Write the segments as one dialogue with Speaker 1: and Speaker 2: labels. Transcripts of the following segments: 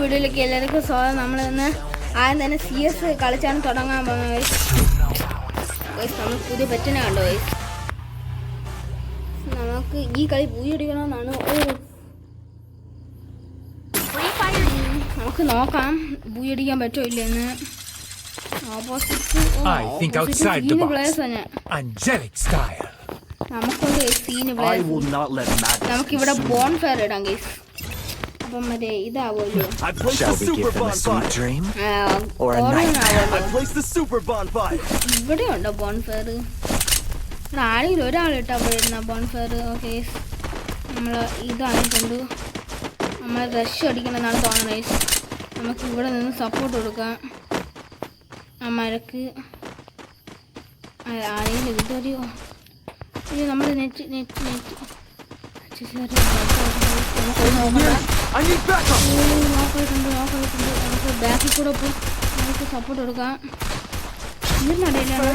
Speaker 1: വീഡിയോയിലേക്ക് എല്ലാവർക്കും സ്വാഗതം. നമ്മളിന്ന് ആദ്യം തന്നെ CS കളിച്ചാണ് തുടങ്ങാൻ പോകുന്നത്. നമുക്ക് പുതിയ പെറ്റിനെ കണ്ടോ. നമുക്ക് ഈ കളി പൂയടിക്കണമെന്നാണ്. നമുക്ക് നോക്കാം പൂയടിക്കാൻ പറ്റുമോ ഇല്ലെന്ന്. നമുക്കുണ്ട് സീന് പ്ലേയേഴ്സ്. നമുക്കിവിടെ ബോൺ ഫയർ ഇടാം ഗൈസ്. അപ്പം മറ്റേ ഇതാവുമല്ലോ, ഇവിടെ ഉണ്ടോ ബോൺ ഫയർ? ഇവിടെ ആരെങ്കിലും ഒരാളിട്ടാ പോയിരുന്ന ബോൺ ഫയർ. ഓക്കെ, നമ്മൾ ഇതായിട്ടുണ്ട്. നമ്മൾ റഷ് അടിക്കണമെന്നാണ് തോന്നുന്നത്. നമുക്ക് ഇവിടെ നിന്ന് സപ്പോർട്ട് കൊടുക്കാം. അമ്മക്ക് ആരെങ്കിലും ഇതൊരു നമ്മൾ നെറ്റ് നോക്കിയിട്ടുണ്ട്. നമുക്ക് ബാക്കിൽ കൂടെ പോയി നമുക്ക് സപ്പോർട്ട് കൊടുക്കാം. ഇതിനടയിലാണ്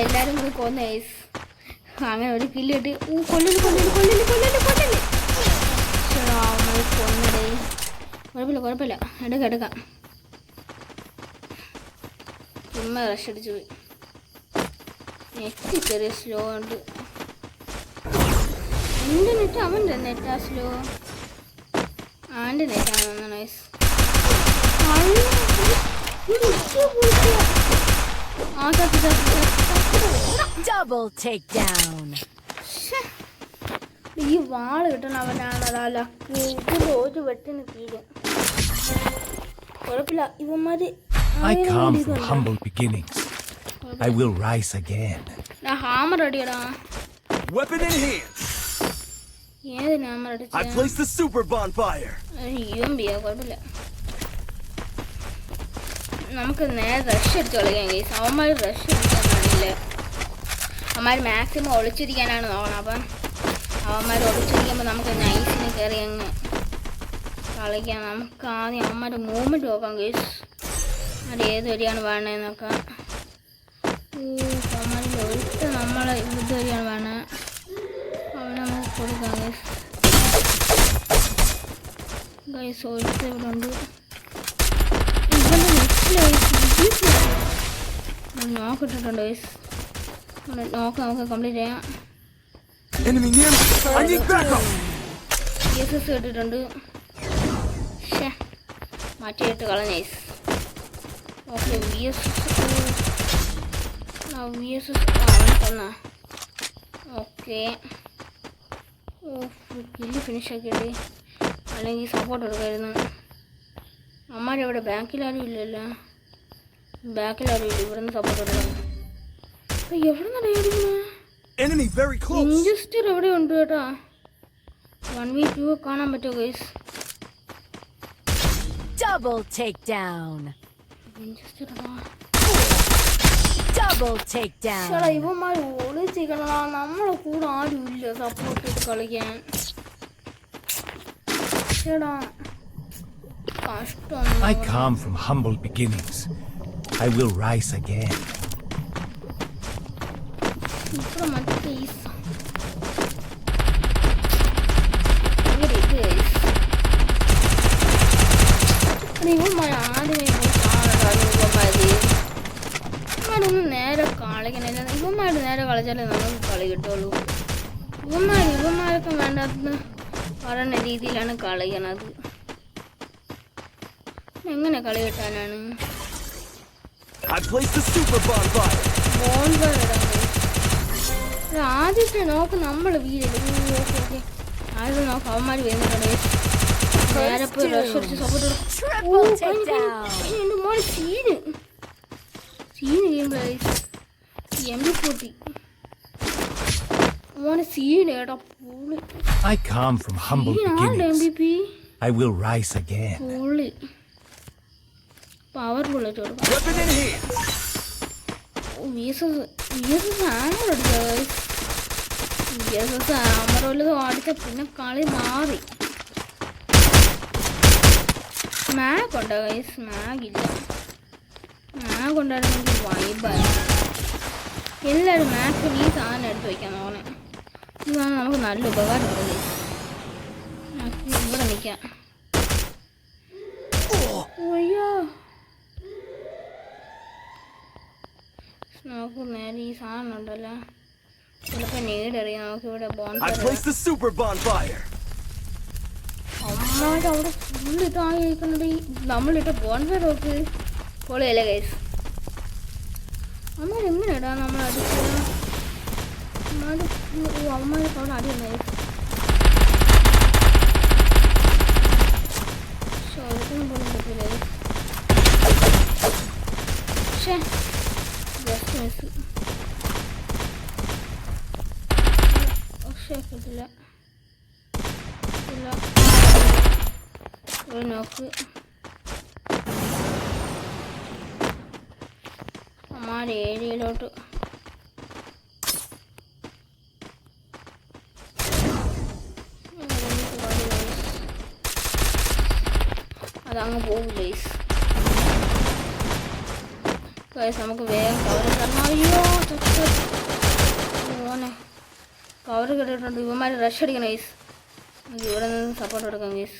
Speaker 1: എല്ലാരും കൂടി കൊന്ന. അങ്ങനെ ഒരു കില്ല് കിട്ടി. കൊല്ലല് കുഴപ്പമില്ല എടുക്കാം. ചുമ്മാ റഷ് അടിച്ചു പോയി. നെറ്റ് ചെറിയ സ്ലോ ഉണ്ട്. എൻ്റെ നെറ്റ് അവൻ്റെ നെറ്റാ സ്ലോ. അവൻ്റെ നെറ്റാണ് തോന്നുന്നു. നൈസ്. ഈ വാള് കിട്ടണ അവനാണ്. ഒരു വെട്ടിന് തീരും. കുഴപ്പമില്ല. ഇവന്മാര് ഹാമർ അടിയടാ. ഏത് ഹാമർ അടിച്ച കുഴപ്പമില്ല. നമുക്ക് നേരെ റഷ് അടിച്ച് കളിക്കാം ഗൈസ്. അവന്മാർ റഷ് അടിക്കാനാണില്ലേ, അവന്മാർ മാക്സിമം ഒളിച്ചിരിക്കാനാണ് നോക്കണം. അപ്പം അവന്മാർ ഒളിച്ചിരിക്കുമ്പോൾ നമുക്ക് നൈസിന് കയറി അങ്ങ് കളിക്കാം. നമുക്ക് ആദ്യം അവന്മാരുടെ മൂവ്മെൻറ്റ് നോക്കാം ഗൈസ്. അത് ഏത് വരിയാണ് വേണ്ടതെന്ന് നോക്കാം. അവന്മാരുടെ ഒഴുത്ത് നമ്മളെ ഇത് വരിയാണ് വേണ്ടത്. അവനെ നമുക്ക് കൊടുക്കാം ഗൈസ്. ഗൈസ് ഒഴുത്ത് ഇവിടെ ഉണ്ട്. നോക്കിട്ടിട്ടുണ്ട് ഗൈസ്. നമുക്ക് കംപ്ലീറ്റ് ചെയ്യാം. ഇട്ടിട്ടുണ്ട്. മാറ്റിയിട്ട് കളഞ്ഞ ഗൈസ്. ഓക്കെ, തന്ന. ഓക്കെ, കില്ല് ഫിനിഷ് ആക്കിയിട്ട് അല്ലെങ്കിൽ സപ്പോർട്ട് എടുക്കായിരുന്നു. അമ്മാരെവിടെ? ബാക്കിലാരും ഇല്ലല്ലോ. ബാക്കിലാരും ഇല്ല. ഇവിടെ നിന്ന് സപ്പോർട്ട് എടുക്കണം. എവിടെ നിന്നാണ് ഇൻജസ്റ്റർ എവിടെ ഉണ്ട് കേട്ടാ. 1v2 കാണാൻ പറ്റുമോ ഗൈസ്?
Speaker 2: Double takedown.
Speaker 1: ഇവന്മാർ ഒളിച്ചിരിക്കണ. നമ്മളെ കൂടെ ആരും ഇല്ല സപ്പോർട്ട് ചെയ്ത് കളിക്കാൻ. ചേടാ
Speaker 3: I come from humble beginnings. I will rise again.
Speaker 1: നേരെ കളിക്കണില്ല. ഇവന്മാര് നേരെ കളിച്ചാലേ നമുക്ക് കളി കിട്ടുള്ളൂ. ഇവന്മാരൊക്കെ വേണ്ടാത്ത പറയുന്ന രീതിയിലാണ് കളിക്കണത്. എങ്ങനെ കളി കിട്ടാനാണ്? ആദ്യത്തെ നോക്ക് നമ്മൾ വീടില്ല. ആദ്യം നോക്ക് അവന്മാർ വരുന്നുണ്ട്. നേരെ പോയി റഷ് അടിച്ച് സപ്പോർട്ട്. എൻ്റെ മോനെ സീന് MP40 മോനെ സീന് കേട്ടോ.
Speaker 3: I come from humble beginnings. I will rise again.
Speaker 1: Power bullet കൊടുക്കാം. ആമർ വല്ലതും അടിച്ച പിന്നെ കളി മാറി. സ്മാഗ് ഉണ്ടോ ഗൈസ്? സ്മാഗില്ല. സ്മാഗ് ഉണ്ടായിരുന്നെങ്കിൽ വൈബായി. എല്ലാവരും മാക്സിമം ഈ സാധനം എടുത്ത് വയ്ക്കാൻ നോക്കണേ. ഇതാണ് നമുക്ക് നല്ല ഉപകാരമുണ്ട് ഗൈസ്. ഇവിടെ നിൽക്കാം. അയ്യോ നമുക്ക് നേരെ ഈ സാധനം ഉണ്ടല്ലോ, ചിലപ്പോൾ നേടറിയാം. നമുക്കിവിടെ അമ്മായിട്ട് അവിടെ ഫുള്ളിട്ടാണ് കഴിക്കുന്നത്. നമ്മളിട്ട ബോൺഫയർ നോക്ക് പൊളിയല്ലേ ഗൈസ്. അമ്മ എങ്ങനെ ഇടാ നമ്മൾ അടിക്കുക? അമ്മമാർക്ക് അവിടെ അടിയുണ്ട് ഗൈസ്. ചോദിക്കാൻ പോലും പറ്റില്ല ഗൈസ്. പക്ഷേ ജസ്റ്റ് മിസ്. പക്ഷേ കിട്ടില്ല. ഒരു നോക്ക്. അമ്മാരുടെ ഏരിയയിലോട്ട് അതങ്ങ് പോകും ഗൈസ്. നമുക്ക് വേഗം കവർ തരണം. അയ്യോ മോനെ കവർ കിട്ടിയിട്ടുണ്ട്. ഇവന്മാർ റഷ് അടിക്കണം ഗൈസ്. ഇവിടെ നിന്ന് സപ്പോർട്ട് കൊടുക്കാം ഗൈസ്.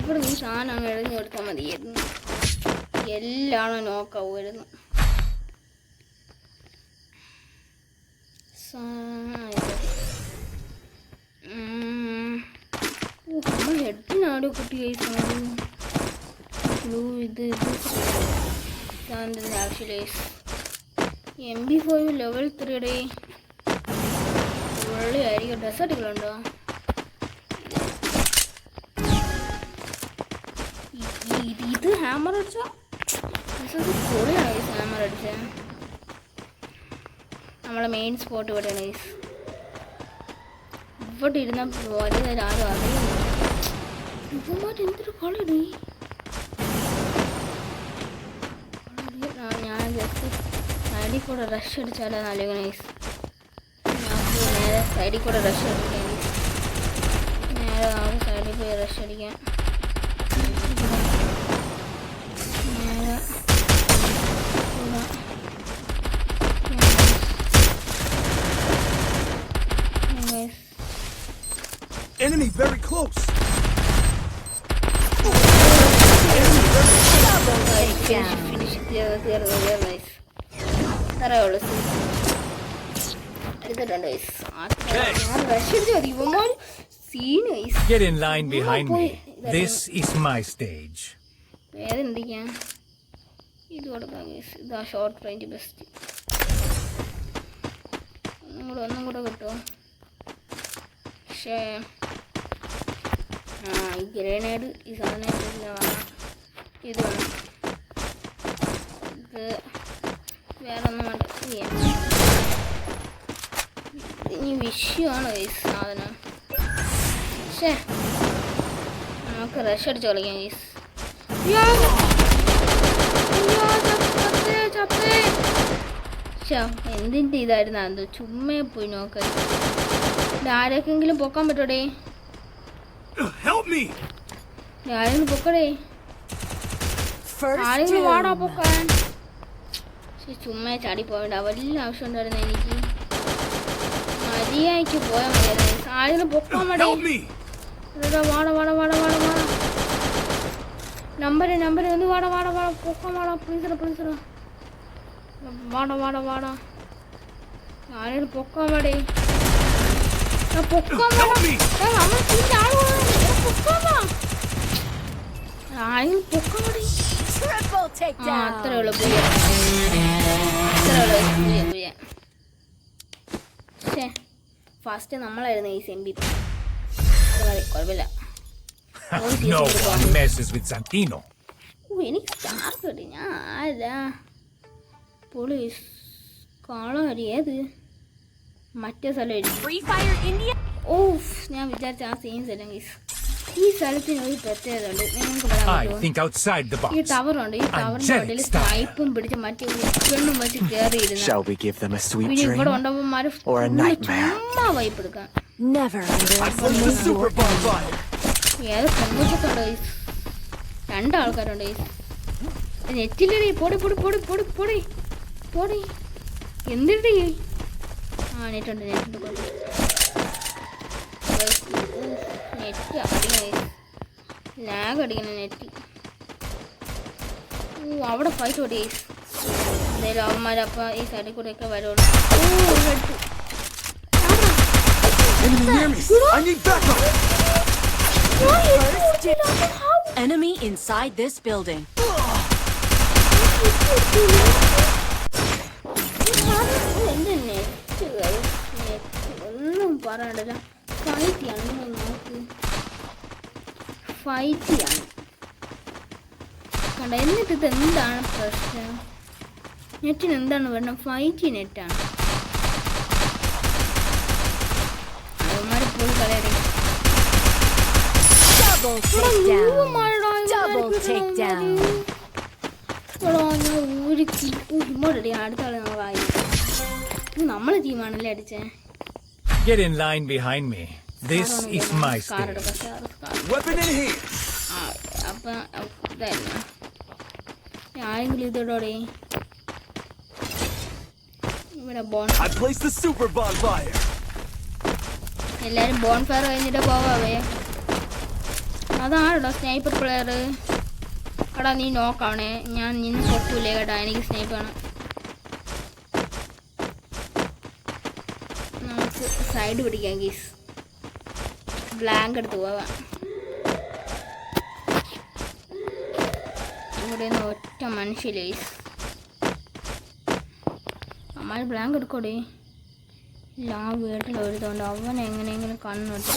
Speaker 1: ഇവിടെ നീ സാധനം എഴുതി കൊടുത്താൽ മതിയായിരുന്നു. എല്ലാം നോക്കാവുമായിരുന്നു. നമ്മൾ ഹെഡിനാടോ കുട്ടി ഗൈസ്. ഇത് സാധനത്തിൻ്റെ ആവശ്യമില്ല ഗൈസ്. MP5 level 3 വെള്ളിയായിരിക്കും. ഡെസേർട്ടുകളുണ്ടോ? ഇത് ഹാമർ അടിച്ചോ? പൊളിയാണ് ഹാമർ അടിച്ച. നമ്മളെ മെയിൻ സ്പോട്ട് ഇവിടെയാണ് ഗൈസ്. ഇവിടെ ഇരുന്ന വലുതായിട്ട് ആരും അറിയുന്നു. ഇവന്മാർ എന്തൊരു കളി. ഞാൻ ജസ്റ്റ് സൈഡിൽ കൂടെ റഷ് അടിച്ചാലോ നല്ല ഗൈസ്. നേരെ സൈഡിൽ കൂടെ റഷ് അടിക്കാം. നേരെ നമുക്ക് സൈഡിൽ പോയി റഷ് അടിക്കാം. നേരെ
Speaker 3: Enemy very close.
Speaker 1: Finish.
Speaker 3: Get in line behind me. This is my stage.
Speaker 1: ഇതാ ഷോർട്ട് റേഞ്ച് ബെസ്റ്റ്. ഒന്നും കൂടെ കിട്ടുമോ? പക്ഷേ ഈ ഗ്രനേഡ് ഈ സാധനം വാങ്ങാം. ഇത് വേണം. ഇത് വേറെ ഒന്നും വേണ്ട. ഇനി വിഷയമാണ് ഈ സാധനം. പക്ഷേ നമുക്ക് റഷ് അടിച്ച് കളിക്കാം ഗൈസ്. എന്തിൻ്റെ ഇതായിരുന്നു അത്? ചുമ്മാ പോയി നോക്കാൻ. ആരൊക്കെങ്കിലും പൊക്കാൻ പറ്റോടേ? ആരെങ്കിലും പൊക്കടേ? ആരെങ്കിലും വാടാ പൊക്കാൻ. ചുമ്മാ ചാടി പോകണ്ട. വല്ല ആവശ്യം ഉണ്ടായിരുന്നു എനിക്ക്. മര്യാദയ്ക്ക് പോയാൽ മതിയായിരുന്നു. ആരെങ്കിലും പൊക്കാൻ മടേ? വാടാ നമ്പർ ഒന്ന് വാടാ പൊക്കാൻ വാടാ. പ്ലീസറ വാടാ ആരെങ്കിലും പൊക്കാൻ മടേ? അത്രേ ഉള്ളു. ഫസ്റ്റ് നമ്മളായിരുന്നു ഈ MVP. കുഴപ്പമില്ല. എനിക്ക് സ്റ്റാർ കിട്ടി. ഞാൻ ആരാ പോളീസ് കാണാരി? ഏത് മറ്റേ സ്ഥലം? ഓ ഞാൻ വിചാരിച്ച ആ സെയിം സ്ഥലം ഗൈസ്. ഈ സ്ഥലത്തിന് ഒരു പ്രത്യേകത ഉണ്ട്. നിങ്ങൾക്ക് പറയാൻ
Speaker 3: I
Speaker 1: പറ്റുമോ?
Speaker 3: think outside the
Speaker 1: ഈ
Speaker 3: box.
Speaker 1: ടവറുണ്ട്. ഈ ടവറിന്റെ
Speaker 3: Angelic
Speaker 1: ഉള്ളിൽ
Speaker 3: style.
Speaker 1: സ്നൈപ്പും പിടിച്ച് മറ്റേ പെണ്ണും വെച്ച് കയറിയിരുന്ന
Speaker 4: Shall we give them a sweet
Speaker 1: പിന്നെ ഇവിടെ
Speaker 4: dream?
Speaker 1: ഉണ്ടവന്മാര്
Speaker 4: Or a nightmare?
Speaker 1: ചുമ്മാ വൈപ്പ് എടുക്കാം.
Speaker 2: Never
Speaker 4: I placed the
Speaker 2: underestimate
Speaker 4: super
Speaker 2: your
Speaker 4: bonfire.
Speaker 1: ഏത് പെൺകുട്ടിയൊക്കെ ഉണ്ട്? രണ്ടാൾക്കാരുണ്ട്. നെറ്റിലടി പൊടി പൊടി പൊടി പൊടി പൊടി പൊടി എന്തിടി? ആ നെറ്റുണ്ട് നെറ്റുണ്ട് നെറ്റ് അടിക്കണ ലാഗ് അടിക്കണ നെറ്റ്. അവിടെ ഫൈറ്റ് ഓടി എന്തായാലും അവന്മാരപ്പം ഈ സൈഡിൽ കൂടെ ഒക്കെ വരുള്ളൂ.
Speaker 4: Enemy near me. I need backup.
Speaker 2: enemy inside this building.
Speaker 1: എന്റെ നെറ്റ് ഒന്നും പറയണ്ടല്ല. ഫൈറ്റ് ചെയ്യാണ് നോക്ക്. ഫൈറ്റ് ചെയ്യാണ് കണ്ട. എന്നിട്ട് ഇത് എന്താണ് പ്രശ്നം? നെറ്റിന് എന്താണ് വേണം? ഫൈറ്റ് നെറ്റാണ്. അവന്മാർ പോയി കളയാറി.
Speaker 2: Double takedown. Double takedown.
Speaker 1: ഇങ്ങോട്ടടി അടുത്ത ആളെ നമ്മൾ വായി. നമ്മളെ ടീമാണല്ലേ അടിച്ചേ.
Speaker 3: Get in line behind me. This is my stage.
Speaker 4: Weapon in hand.
Speaker 1: അപ്പൊ ഇതായിരുന്നു ആരെങ്കിലും ഇതോടെ ഇവിടെ
Speaker 4: I placed the super bonfire.
Speaker 1: എല്ലാരും ബോൺ ഫയർ കഴിഞ്ഞിട്ട് പോവാവേ. അതാണോ സ്നൈപ്പർ പ്ലെയർ? എടാ നീ നോക്കാവണേ, ഞാൻ നിന്നെ പൊട്ടൂലേ കേട്ടാ. എനിക്ക് സ്നൈപ്പ് വേണം. നമുക്ക് സൈഡ് പിടിക്കാം ഗീസ്. ബ്ലാങ്ക് എടുത്ത് പോവാം. ഇവിടെ നിന്ന് ഒറ്റ മനുഷ്യല്ലേ ഗീസ്. അമ്മാര് ബ്ലാങ്ക് എടുക്കോടേ. ഇല്ല, ആ വീട്ടിൽ ഒരുത്തുണ്ട്. അവൻ എങ്ങനെയെങ്കിലും കണ്ണിട്ട്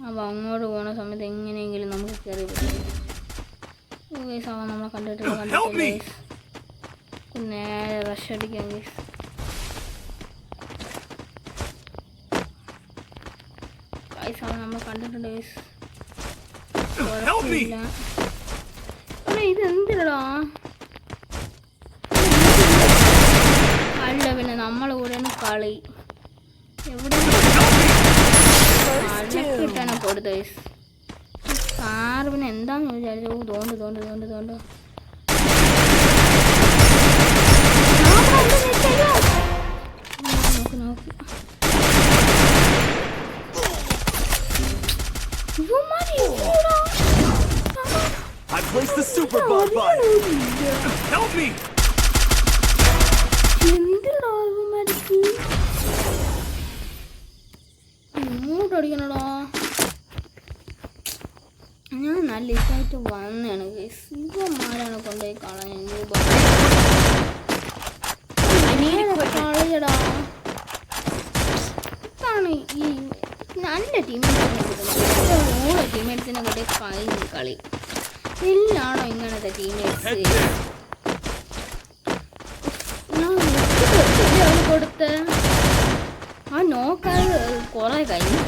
Speaker 1: അവൻ അങ്ങോട്ട് പോകുന്ന സമയത്ത് എങ്ങനെയെങ്കിലും നമുക്ക് കയറി പറ്റും. ഗൈസ് അവൻ നമ്മളെ കണ്ടിട്ടില്ല. നേരെ റഷ് അടിക്കാം ഗൈസ്. ഗൈസ് അവൻ നമ്മളെ കണ്ടിട്ടുണ്ട് ഗൈസ്. കുഴപ്പമില്ല. ഇതെന്തിനടാ? അല്ല പിന്നെ നമ്മളെ കൂടെയാണ് കളി. എവിടെ കിട്ടാനാ കൊടുത്ത ഗൈസ്. സാറ് പിന്നെ എന്താന്ന് വിചാരിച്ചു. തോണ്ട് തോണ്ട് തോണ്ട് തോണ്ട് നോക്ക് നോക്ക്.
Speaker 4: I placed the super bonfire.
Speaker 3: Help me!
Speaker 1: എന്തിനാ ഇവന്മാർക്ക് ഇങ്ങോട്ട് അടിക്കണടാ? ഞാൻ നല്ല ഇതായിട്ട് വന്നാണ് ഗൈസ്. ഇവന്മാരാണ് കൊണ്ടുപോയി കളഞ്ഞത്. കളയടാ. ഇതാണ് ഈ നല്ല ടീമേറ്റ്സിനെ ടീമേറ്റ്സിനെ കൂടെ കളി. എല്ലാണോ ഇങ്ങനത്തെ ടീമേറ്റ്സ്? കൊടുത്ത് ആ നോക്കാതെ കുറെ കഴിഞ്ഞു.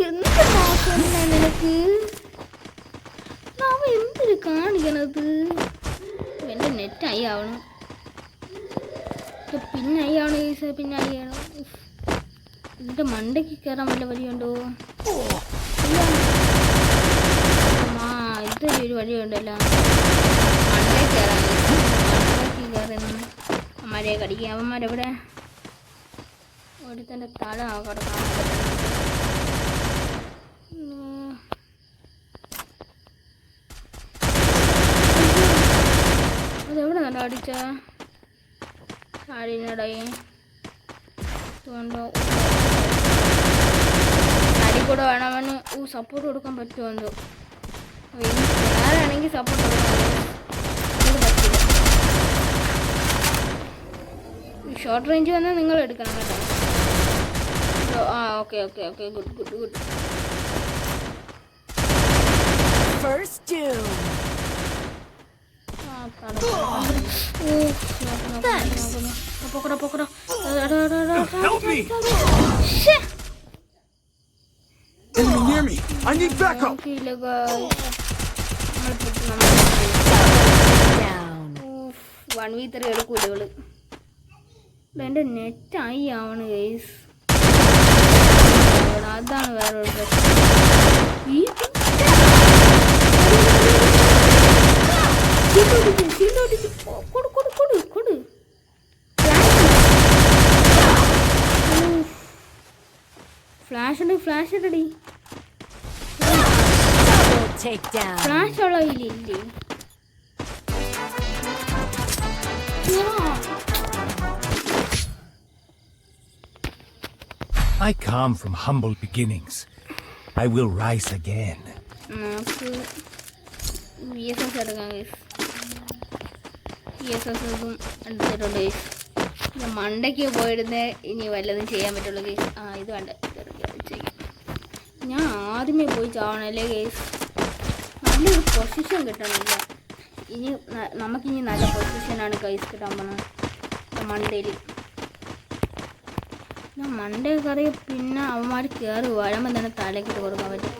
Speaker 1: എന്ത് മാസം നിനക്ക്? അവൻ എന്തിന് കാണിക്കണത്? എൻ്റെ നെറ്റ് ആയി ആവണം. പിന്നെ ആയി ആവണം കേസ്. പിന്നെ ആയി ആവണം. ഇതിൻ്റെ മണ്ടയ്ക്ക് കയറാൻ വല്ല വഴിയുണ്ടോ? ഇതൊരു വഴിയുണ്ടല്ലോ മണ്ടയ്ക്ക് കയറാൻ. മണ്ടയ്ക്ക് കയറുന്നു അമ്മമാരെ കടിക്കുക. അവന്മാരെവിടെ? ഒരുത്തൻ്റെ തല കിടക്കാൻ. അതെവിടെ നല്ല അടിച്ച അടിനടയെ അടി കൂടെ വേണവന് സപ്പോർട്ട് കൊടുക്കാൻ പറ്റുമോ എന്തോ. വേറാണെങ്കിൽ സപ്പോർട്ട് കൊടുക്കാൻ പറ്റില്ല. ഷോർട്ട് റേഞ്ച് വന്നാൽ നിങ്ങൾ എടുക്കണം കേട്ടോ. ആ okay okay okay good good good.
Speaker 2: First doom.
Speaker 3: Help me!
Speaker 4: I need backup.
Speaker 1: നോക്കിയില്ല guys.
Speaker 2: Down.
Speaker 1: 1v3 എടുക്കൂല ഇവള്. എൻ്റെ നെറ്റ് ആയി ആവണ് ഗൈസ്. അതാണ് വേറൊരു പ്രശ്നം. ഫ്ലാഷ് ഉണ്ട്, ഫ്ലാഷ് ഇടടി.
Speaker 2: Double takedown.
Speaker 1: ഫ്ലാഷ് ഉള്ള ഇല്ലേ?
Speaker 3: I come from humble beginnings. I will rise again.
Speaker 1: നമുക്ക് VSS എടുക്കാം ഗൈസ്. VSS ഇതും എടുത്തിട്ടുണ്ട് ഗൈസ്. മണ്ടയ്ക്ക് പോയിരുന്നേ ഇനി വല്ലതും ചെയ്യാൻ പറ്റുള്ളൂ ഗൈസ്. ഇത് വേണ്ട, ചെയ്യാം. ഞാൻ ആദ്യമേ പോയി ചാവണല്ലേ ഗൈസ്. നല്ലൊരു പൊസിഷൻ കിട്ടണില്ല. നമുക്കിനി നല്ല പൊസിഷനാണ് ഗൈസ് കിട്ടാൻ പോകുന്നത്. മണ്ടയിൽ മണ്ടേ കറി പിന്നെ അവന്മാർ കയറി വഴമ്പോൾ തന്നെ തലക്കിട്ട് കൊടുക്കാൻ പറ്റും.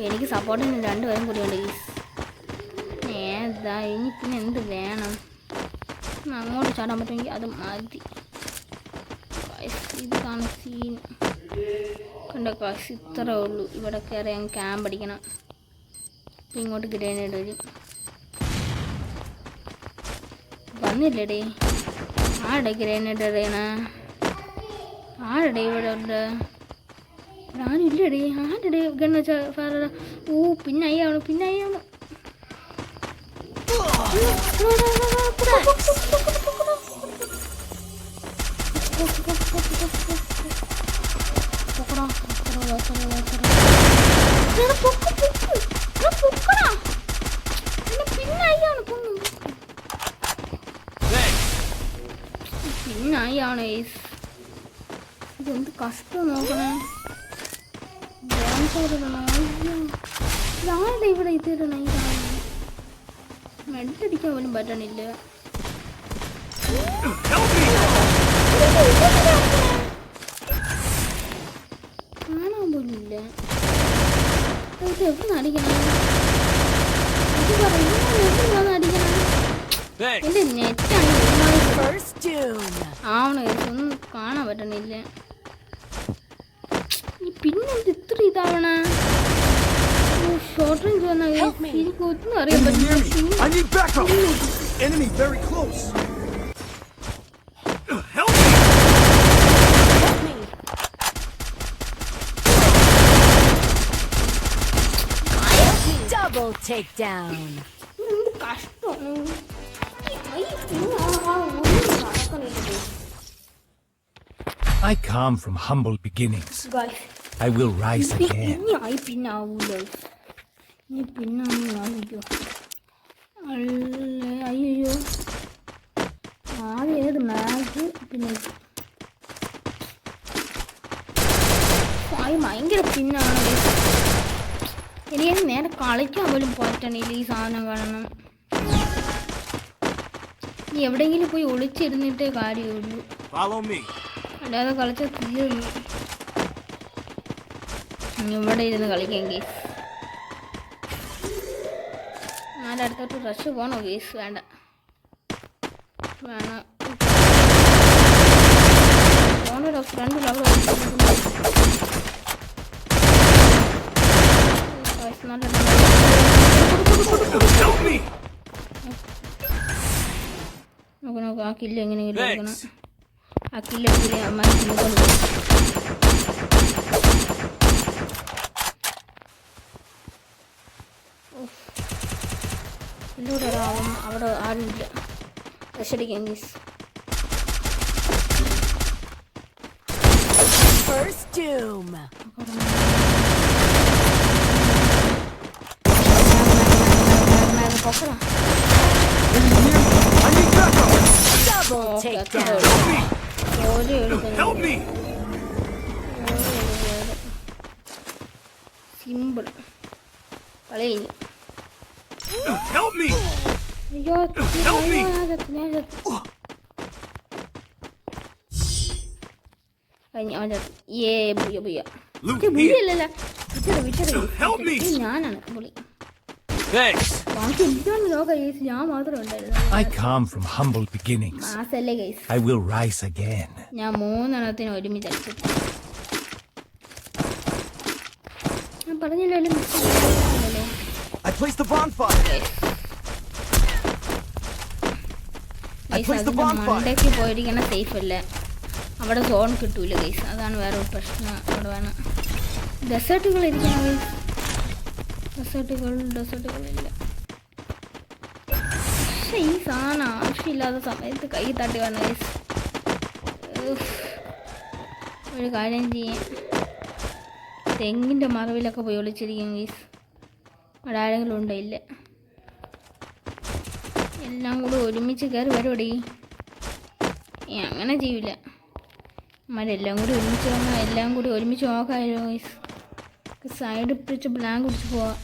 Speaker 1: എനിക്ക് സപ്പോർട്ടിന് 2 പേരും കൂടിയുണ്ട് ഗൈസ്. ഏതാ ഇനി പിന്നെ എന്ത് വേണം? അങ്ങോട്ട് ചാടാൻ പറ്റുമെങ്കിൽ അത് മതി. ഇതാണ് സീൻ. കണ്ട കാശ് ഇത്രേ ഉള്ളൂ. ഇവിടെ കയറി അങ്ങ് ക്യാമ്പ് അടിക്കണം. അപ്പം ഇങ്ങോട്ട് ഗ്രനേഡ് വരും. വന്നില്ലേടേ? ആടെ ഗ്രനേഡ് എറിയണ ആരുടെ ഇവിടെ ഉണ്ട്? ഞാനില്ലടേ. ആരുടെ ഗണ്ണ ഫയർ? ഓ പിന്നെ അയ്യാണ്, പിന്നെ അയ്യാണ്. പിന്നെ അയ്യാണ്. ഇതെന്ത് കഷ്ടം നോക്കണേ. ആരുടെ ഇവിടെ ഇതിടണ? മെഡടിക്കാൻ പോലും പറ്റണില്ല. കാണാൻ പോലും ഇല്ല. ഇത് എവിടെ അടിക്കണം? എവിടെ അടിക്കണം? എന്റെ നെറ്റാണ് ആവണ. ഒന്നും കാണാൻ പറ്റണില്ല. പിന്നെ ഇത്ര ഇതാവണ ഷോർട്ട് റേഞ്ച് വന്നാൽ എനിക്ക് ഒന്നും അറിയാൻ പറ്റില്ല.
Speaker 4: I need backup. Enemy very close. Help me.
Speaker 2: Double takedown.
Speaker 1: എന്ത് കഷ്ടമാണ്.
Speaker 3: I come from humble beginnings. I will rise again.
Speaker 1: ഇനി പിന്നെ ആവൂല. ഇനി പിന്നെ ആവിക്കോ. അയ്യോ ആദ്യം ഏത് മാഗ് പിന്നെ ഭയങ്കര പിന്നാണ്. എനിക്ക് നേരെ കളിക്കാൻ പോലും പറ്റണില്ല ഈ സാധനം കാണണം. നീ എവിടെയെങ്കിലും പോയി ഒളിച്ചിരുന്നിട്ടേ കാര്യമുള്ളൂ. അല്ലാതെ കളിച്ചാൽ തീർന്നു. ഇവിടെ ഇരുന്ന് കളിക്കാം ഗേസ്. അടുത്തോട്ട് റഷ് പോകണോ ഗേസ്? വേണ്ട വേണം. ഫോണിലോ ഫ്രണ്ടിലോ നോക്ക് നോക്ക്. ആ കില്ല് എങ്ങനെയെങ്കിലും എടുക്കണം. ആ കില്ലെടുക്കില്ലേ അമ്മ ഇതിലൂടെ ആവും. അവിടെ ആരുമില്ല. റഷടിക്കാം ഗീസ്.
Speaker 2: First doom. Double takedown.
Speaker 4: Help me.
Speaker 1: Simple കളി.
Speaker 4: Help me.
Speaker 1: അയ്യോ
Speaker 3: Help me!
Speaker 1: ഞാനാണ് പുള്ളി.
Speaker 4: Thanks.
Speaker 1: ബാക്കി എന്താണ് ലോക ഗൈസ്, ഞാൻ മാത്രമേ ഉണ്ടായിരുന്നു.
Speaker 3: I come from humble beginnings.
Speaker 1: മാസല്ലേ guys,
Speaker 3: I will rise again.
Speaker 1: ഞാൻ 3 എണ്ണത്തിന് ഒരുമിച്ച് അടിച്ചു. ഞാൻ പറഞ്ഞല്ലോ
Speaker 4: I placed the bonfire. I placed the bonfire.
Speaker 1: മണ്ടയ്ക്ക് പോയിരിക്കണ സേഫ് അല്ല, അവിടെ സോൺ കിട്ടൂല ഗൈസ്, അതാണ് വേറെ ഒരു പ്രശ്നം. അവിടെ വേണം ഡെസേർട്ടുകൾ ഇരിക്കണം ഗൈസ്, ഡെസേർട്ടുകളില്ല. പക്ഷെ ഈ സാധനം ആവശ്യമില്ലാത്ത സമയത്ത് കൈ തട്ടി വന്ന ഗൈസ്. ഒരു കാര്യം ചെയ്യാം, തെങ്ങിൻ്റെ മറവിലൊക്കെ പോയി ഒളിച്ചിരിക്കും ഗൈസ്. അവിടെ ആരെങ്കിലും ഉണ്ടോ? ഇല്ല. എല്ലാം കൂടി ഒരുമിച്ച് കയറി വരുവടി. അങ്ങനെ ചെയ്യില്ല, അമ്മരെല്ലാം കൂടി ഒരുമിച്ച് വന്നാൽ എല്ലാം കൂടി ഒരുമിച്ച് നോക്കാമല്ലോ ഗൈസ്. സൈഡ് പിടിച്ച് ബ്ലാങ്ക് പിടിച്ച് പോവാം.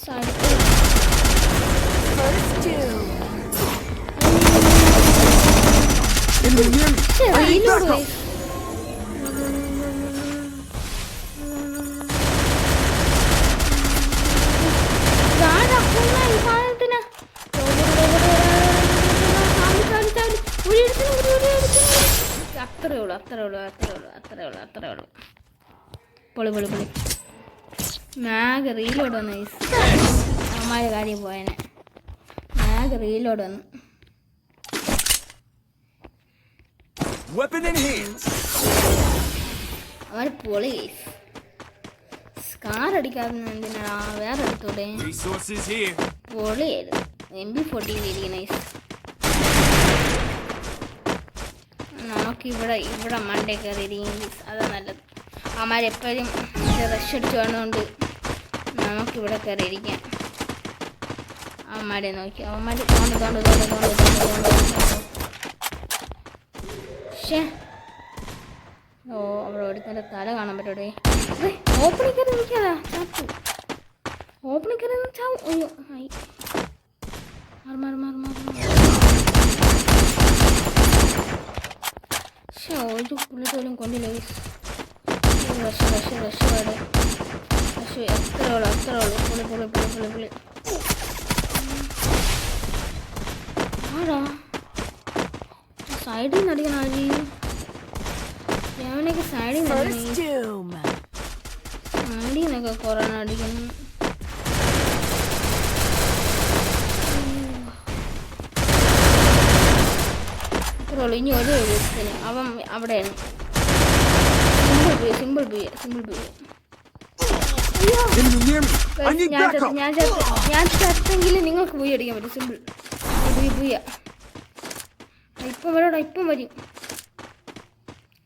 Speaker 1: Side
Speaker 2: First doom.
Speaker 4: Enemy near me. I need
Speaker 1: reload
Speaker 4: backup.
Speaker 1: Guys. അത്രേ ഉള്ളൂ. പൊളി മാഗ് റീലോഡ് വന്നു ഗൈസ്. അമ്മമാരെ കാര്യം പോയനെ മാഗ് റീലോഡ് വന്നു.
Speaker 4: Weapon in hands.
Speaker 1: അവർ പൊളി ഗൈസ്. സ്കാർ അടിക്കാതെ എന്തിനാ വേറെ എടുത്തോടെ.
Speaker 4: Resources here.
Speaker 1: പൊളിയായിരുന്നു. MP40 ഇരിക്കുന്ന ഗൈസ്. നമുക്ക് ഇവിടെ മണ്ടേ കയറി ഇരിക്കും ഗൈസ്, അതാ നല്ലത്. അമ്മമാരെപ്പോഴും റഷ് അടിച്ച് വന്നുകൊണ്ട് നമുക്കിവിടെ കയറി ഇരിക്കാം. അമ്മമാരെ നോക്കി അവന്മാർ ഓ അവിടെ ഒരുത്തൻ്റെ തല കാണാൻ പറ്റൂടെ. ഓപ്പണിൽ കയറി നിൽക്കാതാ ചാപ്പു. ഓപ്പണിൽ കയറി ചാവും. അയ്യോ ആയി ഒരു പുള്ളി പോലും കൊണ്ടില്ല ഗൈസ്. റഷ് എത്ര ഉള്ളു പുള്ളി ആടാ സൈഡിൽ നിന്ന് അടിക്കണം. ആജി ഞാനൊക്കെ സൈഡിൽ
Speaker 2: First doom.
Speaker 1: നിന്നൊക്കെ കൊറോണ അടിക്കുന്നു. ഇത്രയുള്ളൂ. ഇനി ഒരു ദിവസത്തിന് അവൻ അവിടെയാണ്. Simple ബുയ.
Speaker 4: Enemy near me. I need backup.
Speaker 1: ഞാൻ ചത്തെങ്കിൽ നിങ്ങൾക്ക് ബുയ അടിക്കാൻ പറ്റും. Simple booyah. ഇപ്പം വരും.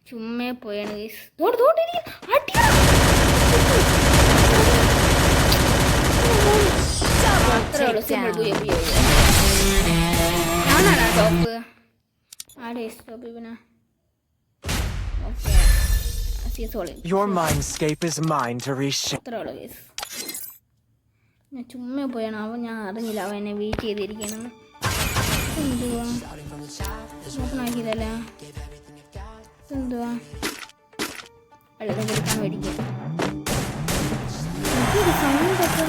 Speaker 1: ചുമ്മേ പോയാണ് ഗൈസ്. അത്രേ ഉള്ളൂ. Simple booyah. ഞാനാണ് ടോപ്പ്. ആടെ സ്റ്റോപ്പ് ഇവനാ. Okay
Speaker 5: Your mindscape is mine to reshape.
Speaker 1: അത്രേ ഉള്ളൂ ഗൈസ്. ഞാൻ ചുമ്മ പോയാണ്. ഞാൻ അറിഞ്ഞില്ല അവൻ എന്നെ വെയിറ്റ് ചെയ്തിരിക്കണമെന്ന്. എന്തുവാ ഓപ്പണാക്കിയതല്ലേ? എന്തുവാ വെള്ളം കൊടുക്കാൻ മേടിക്കാം. സൗണ്ടൊക്കെ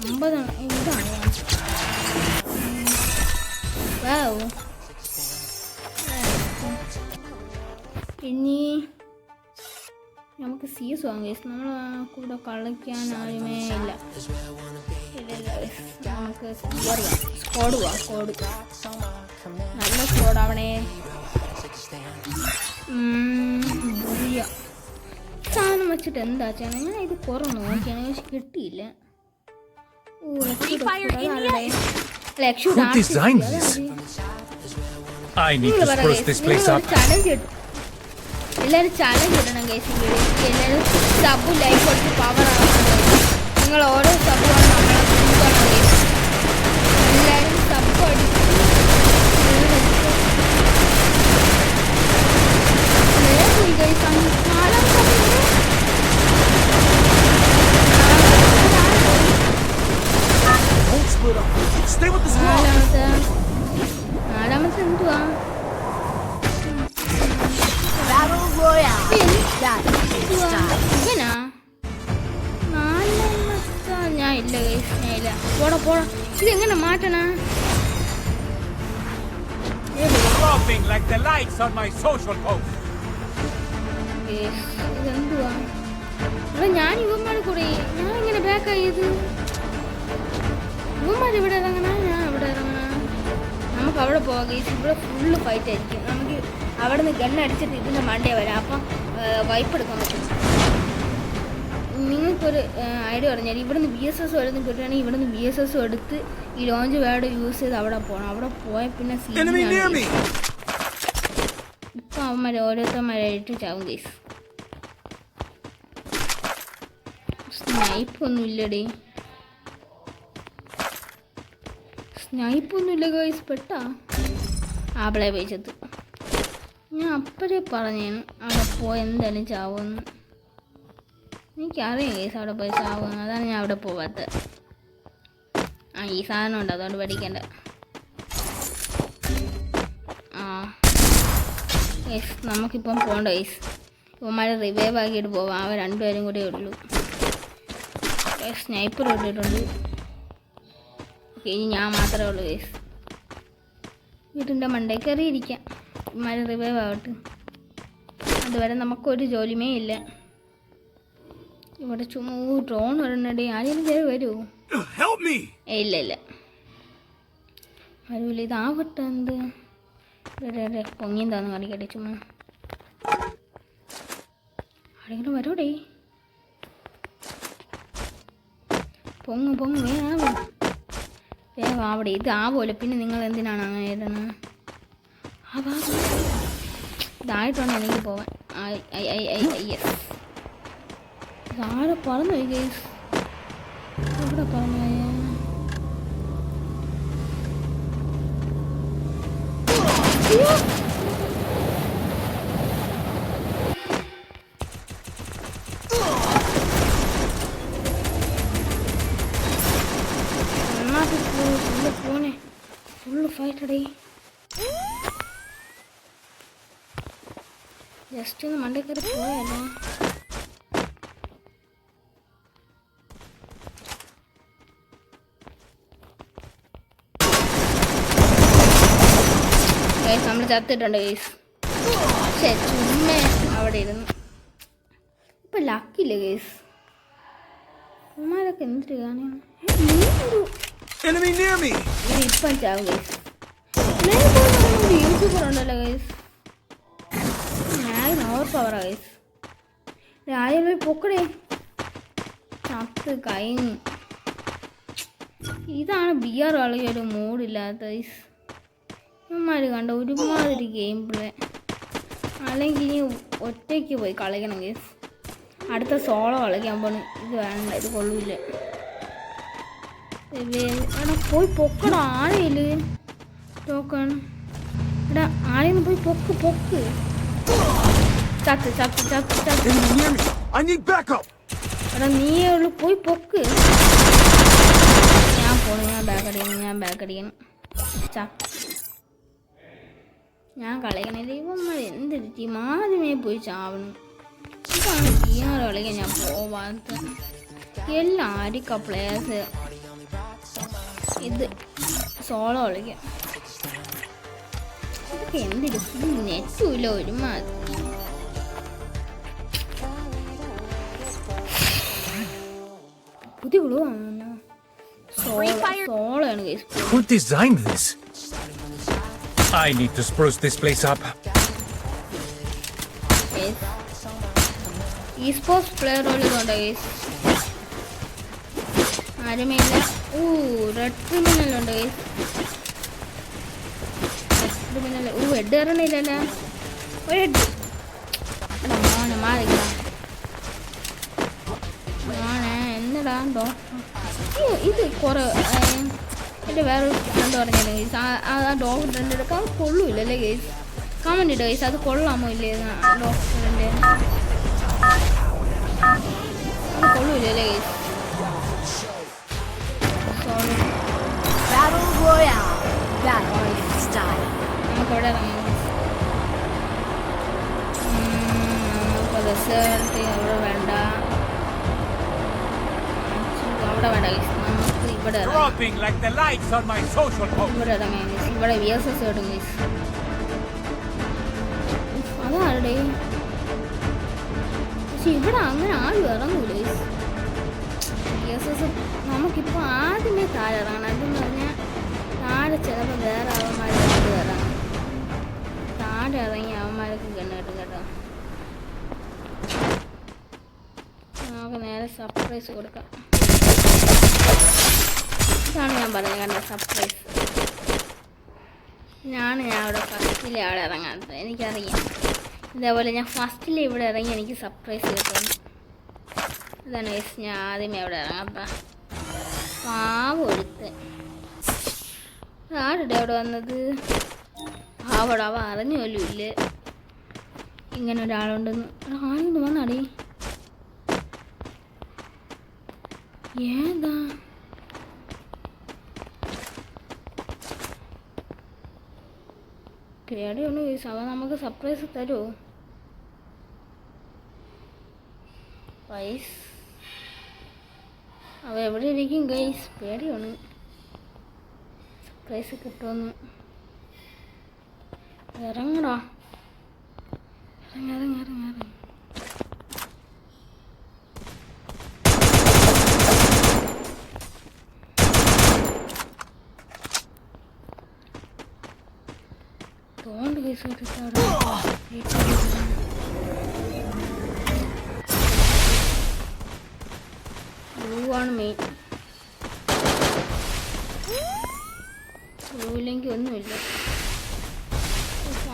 Speaker 1: 50 ഇതാണ്. വാവ്. ഇനി നമുക്ക് സീസ് വാങ്ങി. നമ്മൾ കൂടെ കളിക്കാൻ ആരുമേ ഇല്ല. നമുക്ക് സ്കോഡ് നല്ല സ്കോഡാവണേ. സാധനം വെച്ചിട്ട് എന്താ ചെയ്യണം? ഞാൻ ഇത് കുറേ നോക്കിയാണ്, പക്ഷെ കിട്ടിയില്ല.
Speaker 3: Who designed this? I need to spruce this place up.
Speaker 1: Challenge കിട്ടും. എല്ലാവരും ചലഞ്ച് ഇടണം ഗൈസ്. എല്ലാവരും സബ് ലൈക്ക് കൊടുത്ത് പവർ ആവണം. നിങ്ങൾ ഓരോ സബുമാണ് നമ്മളെ കൂട്ടണം ഗൈസ്. എല്ലാവരും സബ് അടിച്ച്
Speaker 4: Don't split up. Stay with the squad.
Speaker 1: നാലാമത്തെ എന്തുവാ?
Speaker 2: Battle
Speaker 1: ഇല്ല ഗൈസ്, ഞാൻ ഇല്ല. പോടാ ഇതെങ്ങനെ മാറ്റണ?
Speaker 3: Laughing like the likes on my social post.
Speaker 1: ഇതെന്തുവാ? എടാ ഞാൻ ഇവന്മാർ കൂടെ ഞാൻ ഇങ്ങനെ ബാക്കായത്. ഇവന്മാർ ഇവിടെ ഇറങ്ങണ, ഞാൻ ഇവിടെ ഇറങ്ങണ. നമുക്ക് അവിടെ പോവാം ഗൈസ്. ഇവിടെ ഫുള്ള് ഫൈറ്റ് ആയിരിക്കും. നമുക്ക് അവിടെ നിന്ന് ഗണ്ണടിച്ചിട്ട് ഇതിൻ്റെ മണ്ടേ വരാം. അപ്പം വൈപ്പ് എടുക്കാൻ പറ്റും. നിങ്ങൾക്കൊരു ഐഡിയ പറഞ്ഞാൽ ഇവിടുന്ന് BSS വരുന്ന കിട്ടുകയാണെങ്കിൽ ഇവിടുന്ന് BSS എടുത്ത് ഈ ലോഞ്ച് പാഡ് യൂസ് ചെയ്ത് അവിടെ പോകണം. അവിടെ പോയാൽ പിന്നെ ഇപ്പം അവന്മാർ ഓരോരുത്തന്മാരായിട്ട് ചാവും ഗൈസ്. സ്നൈപ്പൊന്നുമില്ലടേ, സ്നൈപ്പൊന്നുമില്ല ഗൈസ്. പെട്ടാ ആപ്പിളെ പൈസത്ത് ഞാൻ അപ്പോഴേ പറഞ്ഞേന് അവിടെ പോയി എന്തായാലും ചാവുമെന്ന്. എനിക്കറിയാം ഗൈസ് അവിടെ പോയി ചാവുമെന്ന്. അതാണ് ഞാൻ അവിടെ പോവാത്തത്. ഈ സാധനം ഉണ്ട്, അതുകൊണ്ട് പഠിക്കണ്ട. ഗൈസ് നമുക്കിപ്പം പോകണ്ട ഗൈസ്. ഇവന്മാരെ റിവൈവ് ആക്കിയിട്ട് പോവാം. അവ രണ്ടുപേരും കൂടെ ഉള്ളൂ. സ്നൈപ്പർ ഇട്ടിട്ടുണ്ട്. ഓക്കെ, ഇനി ഞാൻ മാത്രമേ ഉള്ളൂ ഗൈസ്. വീട്ടിൻ്റെ മണ്ടേ കയറിയിരിക്കാം. ഇവന്മാരെ റിവൈവ് ആവട്ടെ. അതുവരെ നമുക്കൊരു ജോലിയുമേ ഇല്ല. ഇവിടെ ചുമ്മാ ഡ്രോൺ വരണേ. ആരെങ്കിലും കയറി വരുമോ? ഇല്ല വരൂല. ഇതാവട്ടെ. എന്ത് പൊങ്ങിയും താന്ന് കാണിക്കട്ടെ. ചുമ്മാ ആരെങ്കിലും വരൂടേ. പൊങ്ങ് വേഗം അവിടെ. ഇതാവൂല. പിന്നെ നിങ്ങൾ എന്തിനാണ് അങ്ങനെ ഇടുന്നത്? ഇതായിട്ടാണ് എനിക്ക് പോവാൻ. യെസ്, ആരെ പറഞ്ഞു പോയി ഗൈസ്. എവിടെ പറഞ്ഞു പോയ? പോണേ ഫുള്ള് ഫൈറ്റടേ. ജസ്റ്റ് ഒന്ന് മണ്ടേ കയറി പോയല്ലോ. നമ്മൾ ചത്തിട്ടുണ്ട് ഗൈസ്. പക്ഷേ ചുമ്മ അവിടെ ഇരുന്നു. ഇപ്പം ലക്കില്ല ഗൈസ്. ഉമ്മാരൊക്കെ എന്തിട്ട് കാണുന്നു? ഇപ്പം ചാവും ഗൈസ്. യൂട്യൂബർ ഉണ്ടല്ലോ ഗൈസ്. ഞാൻ ഓവർ പവറാ ഗൈസ്. ആദ്യം പോയി പൊക്കടേ. ചത്ത് കഴിഞ്ഞു. ഇതാണ് BR കളിക്കൊരു മൂഡില്ലാത്ത ഗൈസ്. ഇവന്മാർ കണ്ട ഒരുമാതിരി ഗെയിം പ്ലേ. അല്ലെങ്കിൽ ഇനി ഒറ്റയ്ക്ക് പോയി കളിക്കണം ഗൈസ്. അടുത്ത സോളോ കളിക്കാൻ പോണു. ഇത് വേണ്ട, ഇത് കൊള്ളൂല്ല. എടാ പോയി പൊക്കടാ. ആരെയില്ല ടോക്കൺ. എടാ ആരെയൊന്ന് പോയി പൊക്ക്. ചത്ത്. എടാ നീയേ ഉള്ളു, പോയി പൊക്ക്. ഞാൻ പോണു. ഞാൻ ബാക്ക് അടിക്കണം. ഞാൻ കളിക്കണില്ല. ഇവന്മാർ എന്തൊരു ടീം. ആദ്യമേ പോയി ചാവണം. ഇതാണ് BR കളിക്കാൻ ഞാൻ പോവാത്ത. എല്ലാവർക്കും പ്ലേയേഴ്സ് ഇത് സോളോ കളിക്കാം. ഇതൊക്കെ എന്തൊരു നെറ്റുമില്ല ഒരുമാതിരി. പുതിയ ഉള്ളതാണ്. സോളോയാണ് guys.
Speaker 3: Who designed this? I need to spruce this place up.
Speaker 1: eSports player ഇതുണ്ട് ഗൈസ്. ആരുമേ ഇല്ല. റെഡ് ക്രിമിനൽ ഉണ്ട് ഗൈസ്. ഹെഡ് കയറണില്ലല്ലോ. ഒരു ഹെഡ്. മോനെ മാറിക്ക. മോനെ എന്നടാ ഇത് കുറെ. എൻ്റെ വേറൊരു ഫ്രണ്ട് പറഞ്ഞില്ല ഗൈസ്. ആ ഡോഗ് ഫ്രണ്ട് എടുക്കാൻ കൊള്ളൂല്ലേ ഗൈസ്. കമന്റ് ഇട്ടോ ഗൈസ്, അത് കൊള്ളാമോ ഇല്ലേ ഡോഗ് ഫ്രണ്ട്? അത് കൊള്ളൂല്ലേ guys.
Speaker 2: Battle Royale. Battle style.
Speaker 1: നമുക്കവിടെ നമുക്ക് റിസൾട്ട് അവിടെ വേണ്ട. അവിടെ വേണ്ട ഗൈസ്, നമുക്ക് ഇവിടെ ഇറങ്ങാം.
Speaker 3: Dropping like the lights on my social post.
Speaker 1: ഇവിടെ ഇറങ്ങാം ഗൈസ്. ഇവിടെ VSS ഇടും ഗൈസ്. അതാരുടെ പക്ഷെ ഇവിടെ അങ്ങനെ ആരും ഇറങ്ങൂല ഗൈസ്. VSS നമുക്കിപ്പോൾ ആദ്യമേ താഴെ ഇറങ്ങണം. അതെന്ന് പറഞ്ഞാൽ താഴെ ചിലപ്പോൾ വേറെ അവന്മാർക്ക് ഇറങ്ങാം. താഴെ ഇറങ്ങി അവന്മാർക്ക് ഗണ്ണിട്ട് കേട്ടോ. നമുക്ക് നേരെ സർപ്രൈസ് കൊടുക്കാം. ഇതാണ് ഞാൻ പറഞ്ഞത് കണ്ട സർപ്രൈസ്. ഞാൻ അവിടെ ഫസ്റ്റിലെ അവിടെ ഇറങ്ങാത്തത് എനിക്കറിയാം. ഇതേപോലെ ഞാൻ ഫസ്റ്റിൽ ഇവിടെ ഇറങ്ങി എനിക്ക് സർപ്രൈസ് കിട്ടുന്നു. ഇതാണ് ഗൈസ് ഞാൻ ആദ്യമേ അവിടെ ഇറങ്ങാത്ത പാവം ഒരുത്ത്. ആരുടെ അവിടെ വന്നത്? അവിടെ അവ അറിഞ്ഞു പോലും ഇല്ല ഇങ്ങനെ ഒരാളുണ്ടെന്ന്. ആരെങ്കിലും വന്നാടി? ഏതാ? പേടിയാണ് ഗൈസ്. അവ നമുക്ക് സർപ്രൈസ് തരുമോ? പൈസ അവ എവിടെ ഇരിക്കും ഗൈസ്? പേടിയാണ് സർപ്രൈസ് കിട്ടുമെന്ന്. ഇറങ്ങടാ, ഇറങ്ങ. തോണ്ട് കേസ് എടുത്താടാ. ബ്ലൂവാണ് മെയിൻ. ബ്ലൂവില്ലെങ്കിൽ ഒന്നുമില്ല.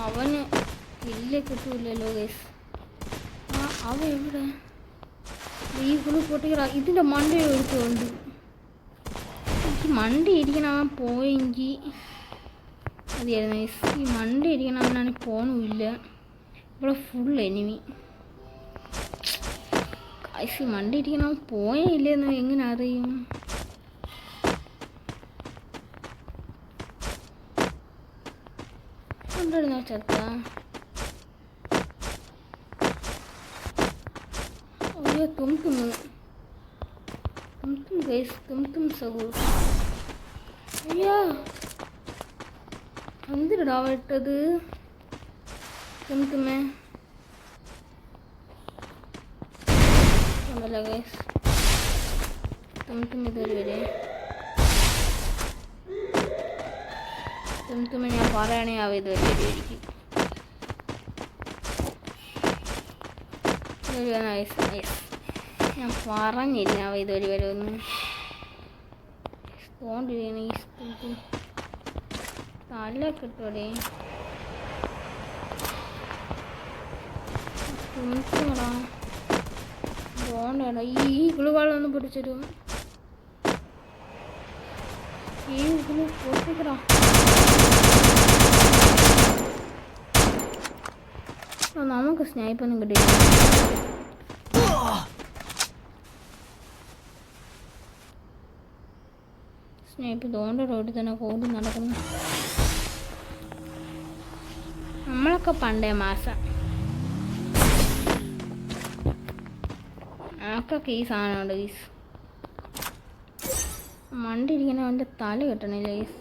Speaker 1: അവന് ഇല്ല കിട്ടൂലല്ലോ ഗൈസ്. അവ എവിടെ? ഈ ഫുള്ള് പൊട്ടിക്കട. ഇതിൻ്റെ മണ്ട എടുത്തുകൊണ്ട് എനിക്ക് മണ്ട ഇരിക്കണം. അവൻ പോയെങ്കിൽ മതിയായിരുന്നു ഗൈസ്. ഈ മണ്ട ഇരിക്കണം അവനാണ് പോണുമില്ല. ഇവിടെ ഫുൾ എനിമി ഗൈസ്. ഈ മണ്ട ഇരിക്കണം അവൻ പോയേ ഇല്ലെന്ന് എങ്ങനെ അറിയും? കൊണ്ടുവരുന്ന ചത്ത. അയ്യോ തും ഗൈസ്, തും സഹു. അയ്യോ എന്തിടാ വിട്ടത്? തുമ്മേ ഒന്നല്ല ഗൈസ്. തും ഇതൊരു വരെ തുമ്മ ഞാൻ പറയണേ അവ ഇതുവരെ വരുമായിരിക്കും. ഞാൻ പറഞ്ഞില്ല അവ ഇതുവരെ വരുമെന്ന്. തോണ്ടിരിക്കണ ഈ തല കിട്ടൂടെ? തുണിക്കടാ തോണ്ടേടാ. ഈ ഗുളുകളൊന്ന് പിടിച്ചിരും. ഈ ഗുളു പൊട്ടിക്കടാ. നമുക്ക് സ്നൈപ്പൊന്നും കിട്ടിയില്ല. സ്നൈപ്പ് തോണ്ട റോഡിൽ തന്നെ കൂടി നടക്കുന്നു. നമ്മളൊക്കെ പണ്ടേ മാസം ആക്കൊക്കെ ഈ സാധനമുണ്ട് ഗീസ്. മണ്ടിരിക്കണ അവൻ്റെ തല കിട്ടണില്ല ഗീസ്.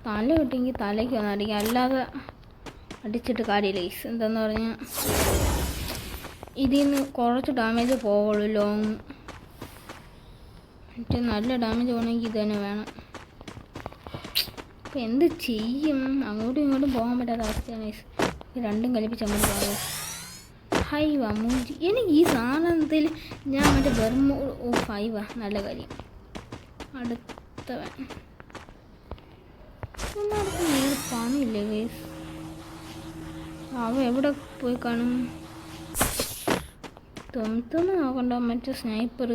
Speaker 1: തല കിട്ടിയെങ്കിൽ തലയ്ക്ക് വന്ന് അടിക്കുക, അല്ലാതെ അടിച്ചിട്ട് കാര്യമില്ല ഗീസ്. എന്താന്ന് പറഞ്ഞാൽ ഇതിൽ നിന്ന് കുറച്ച് ഡാമേജ് പോവുള്ളൂ ലോങ്. മറ്റേ നല്ല ഡാമേജ് പോകണമെങ്കിൽ ഇത് തന്നെ വേണം. അപ്പം എന്ത് ചെയ്യും? അങ്ങോട്ടും ഇങ്ങോട്ടും പോകാൻ പറ്റാത്ത അവസ്ഥയാണ് ഗൈസ്. രണ്ടും കലിപ്പിച്ച് അങ്ങോട്ട് പോകാം. ഹൈവാ മൂഞ്ചി. എനിക്ക് ഈ സാധനത്തിൽ ഞാൻ മറ്റേ വെറും ഫൈവാ. നല്ല കാര്യം. അടുത്തവൻ നേരെ പണിയില്ലേ ഗൈസ്. അവ എവിടെ പോയി കാണും? തുമ്മ നോക്കണ്ട. മറ്റേ സ്നൈപ്പർ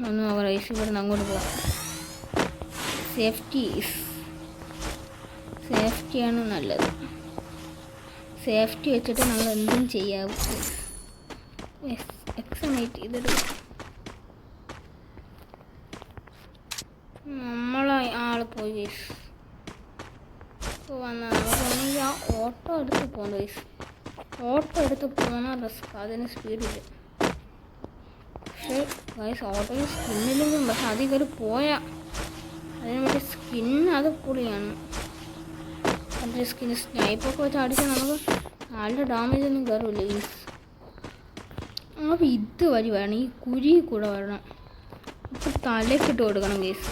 Speaker 1: ഒന്ന് നോക്കാം ഗൈസ്. ഇവിടെ നിന്ന് അങ്ങോട്ട് പോകാം. സേഫ്റ്റിയാണ് നല്ലത്. സേഫ്റ്റി വെച്ചിട്ട് നമ്മൾ എന്തും ചെയ്യാവും. എക്സമേറ്റ് ചെയ്തിട്ട് നമ്മളെ ആൾ പോയി ഗൈസ്. വന്നാൽ നമുക്ക് ആ ഓട്ടോ എടുത്ത് പോകണം ഗൈസ്. ഓട്ടോ എടുത്ത് പോകണം റിസ്ക്. അതിന് സ്പീഡില്ല. പക്ഷേ ഗൈസ് ഓട്ടോയിൽ സ്കിന്നിലും പക്ഷെ അതിൽ കയറി പോയാൽ അതിന് വേണ്ടി സ്കിൻ അത് പൊളിയാണ്. അതിൻ്റെ സ്കിന്ന് സ്നൈപ്പൊക്കെ വെച്ച് അടിച്ചാൽ നമുക്ക് നല്ല ഡാമേജ് ഒന്നും കയറില്ല ഗൈസ്. അപ്പോൾ ഇത് വഴി വേണം, ഈ കുരി കൂടെ വരണം. അപ്പോൾ തലക്കിട്ട് കൊടുക്കണം ഗൈസ്.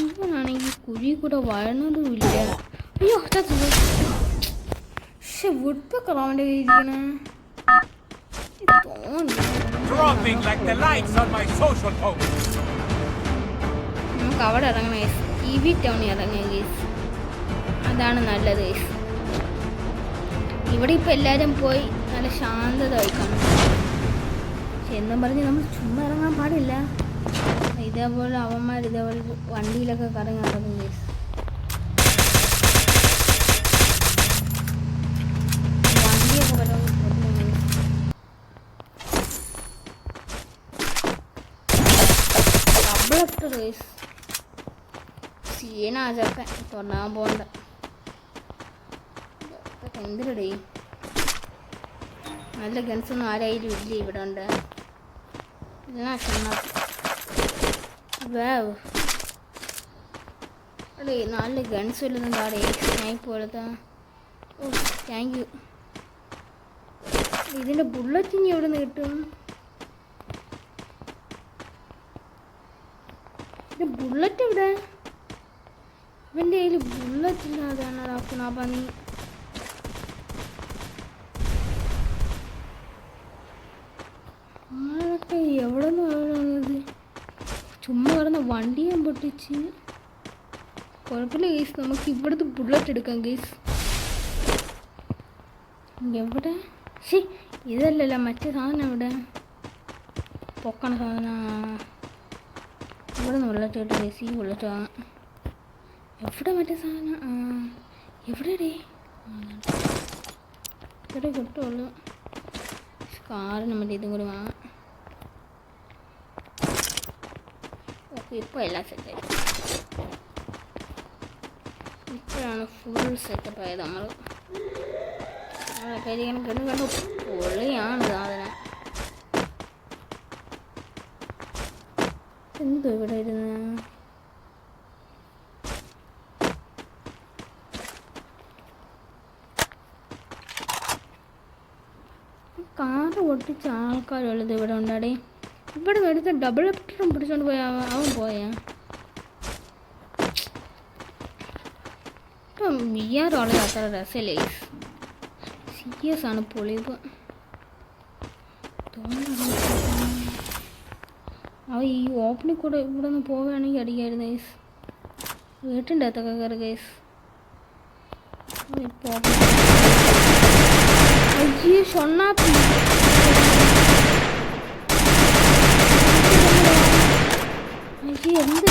Speaker 1: ഇവനാണെങ്കിൽ കുരി കൂടെ വഴണതുമില്ല. അയ്യോ പക്ഷെ വുഡ്പെക്കർ അവൻ്റെ കയ്യിരിക്കണേ
Speaker 3: Dropping like the lights on my social post.
Speaker 1: നമുക്ക് അവിടെ ഇറങ്ങണം ഗൈസ്. TV ടൗണിൽ ഇറങ്ങിയ ഗൈസ്, അതാണ് നല്ലത് ഗൈസ്. ഇവിടെ ഇപ്പോൾ എല്ലാവരും പോയി നല്ല ശാന്തത വയ്ക്കണം. പക്ഷെ എന്നും പറഞ്ഞ് നമ്മൾ ചുമ്മാ ഇറങ്ങാൻ പാടില്ല. ഇതേപോലെ അവന്മാർ ഇതേപോലെ വണ്ടിയിലൊക്കെ കറങ്ങി നടക്കും ഗൈസ്. വണ്ടിയൊക്കെ പറ്റും ഡബിൾ ഗൈസ്. സീനാചൊക്കെ തൊണ്ണാൻ പോകണ്ട. എന്തിനടേ നല്ല ഗൺസൊന്നും ആരായാലും ഇല്ല ഇവിടെ ഉണ്ട്. വേവ് അടേ നല്ല ഗൺസ് വല്ലതും താടേ, സ്നൈപ്പ് പോലത്തെ. ഓ താങ്ക് യു. ഇതിൻ്റെ ബുള്ളറ്റ് ഇനി എവിടെ നിന്ന് കിട്ടും? ബുള്ളറ്റ് ഇവിടെ ഇവൻ്റെ കയ്യിൽ ബുള്ളറ്റ് ഇല്ലാതെയാണ് ഡാക്കുന്ന പണി. ആളൊക്കെ എവിടെ നിന്ന് വന്നത്? ചുമ്മാ കിടന്ന വണ്ടി ഞാൻ പൊട്ടിച്ച്. കുഴപ്പമില്ല ഗൈസ്, നമുക്ക് ഇവിടുത്തെ ബുള്ളറ്റ് എടുക്കാം ഗൈസ്. എവിടെ? ശരി ഇതല്ലല്ലോ മറ്റേ സാധനം. ഇവിടെ പൊക്കണ സാധനം. ഇവിടെ നിന്ന് ബുള്ളറ്റ് കിട്ടും ഗൈസ്. ഈ ബുള്ളറ്റ് വാങ്ങാം. എവിടെ മറ്റേ സാധനം? എവിടെയേ ഇവിടെ കിട്ടുള്ളൂ. കാറിന് മറ്റേ ഇതും കൂടി വാങ്ങാം. ഓക്കെ ഇപ്പോൾ എല്ലാം സെറ്റായി. ഇപ്പോഴാണ് ഫുൾ സെറ്റപ്പ് ആയത്. നമ്മൾ കരിക്കണം കണ്ടു കണ്ടു പൊളിയാണ് സാധനം. എന്തോ ഇവിടെ ഇരുന്ന് കാറ് പൊട്ടിച്ച ആൾക്കാരുള്ളത് ഇവിടെ ഉണ്ടാടേ. ഇവിടെ എടുത്ത ഡബിൾ എപ്റ്ററും പിടിച്ചോണ്ട് പോയ അവൻ പോയാ. ഇപ്പം VR അത്ര രസമല്ലേ. സീരിയസ് ആണ് പൊളിവ്. അവ ഈ ഓപ്പണിൽ കൂടെ ഇവിടെ നിന്ന് പോവുകയാണെങ്കിൽ അടിക്കായിരുന്നു ഗൈസ്. വീട്ടിൻ്റെ അകത്തൊക്കെ കയറി ഗൈസ്. ഷൊണ്ണാപ്പി എന്ത്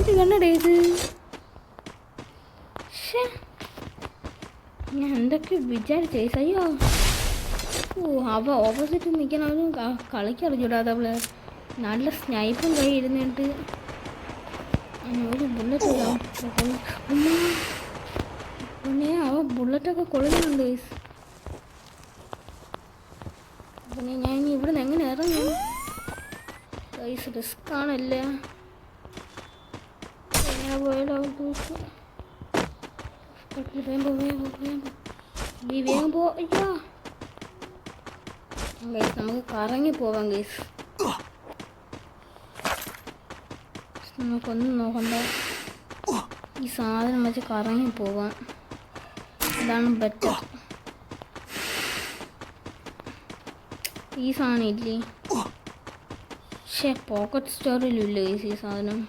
Speaker 1: ഇത് കണ്ടടേ ഇത്. ഞാൻ എന്തൊക്കെ വിചാരിച്ചേ. അയ്യോ അവ ഓപ്പോസിറ്റ് നിൽക്കണവരും കളിക്കറിഞ്ഞൂടാതെ അവള് നല്ല സ്നൈപ്പും കൈ ഇരുന്നിട്ട് ഒരു ബുള്ളറ്റ് പിന്നെ അവ ബുള്ളറ്റൊക്കെ കൊള്ളുന്നുണ്ട് ഗൈസ്. പിന്നെ ഞാൻ ഇനി ഇവിടെ നിന്ന് എങ്ങനെ ഇറങ്ങും ഗൈസ്? റിസ്ക് ആണല്ലേ. പോയാലോ വേഗം പോ. അയ്യോ ഗൈസ് നമുക്ക് കറങ്ങി പോവാം ഗൈസ്. നമുക്കൊന്നും നോക്കണ്ട, ഈ സാധനം വെച്ച് കറങ്ങി പോവാം. ഇതാണ് ബെറ്റർ. ഈ സാധനം ഇല്ലേ? പക്ഷേ പോക്കറ്റ് സ്റ്റോറിലില്ല ഗൈസ് ഈ സാധനം.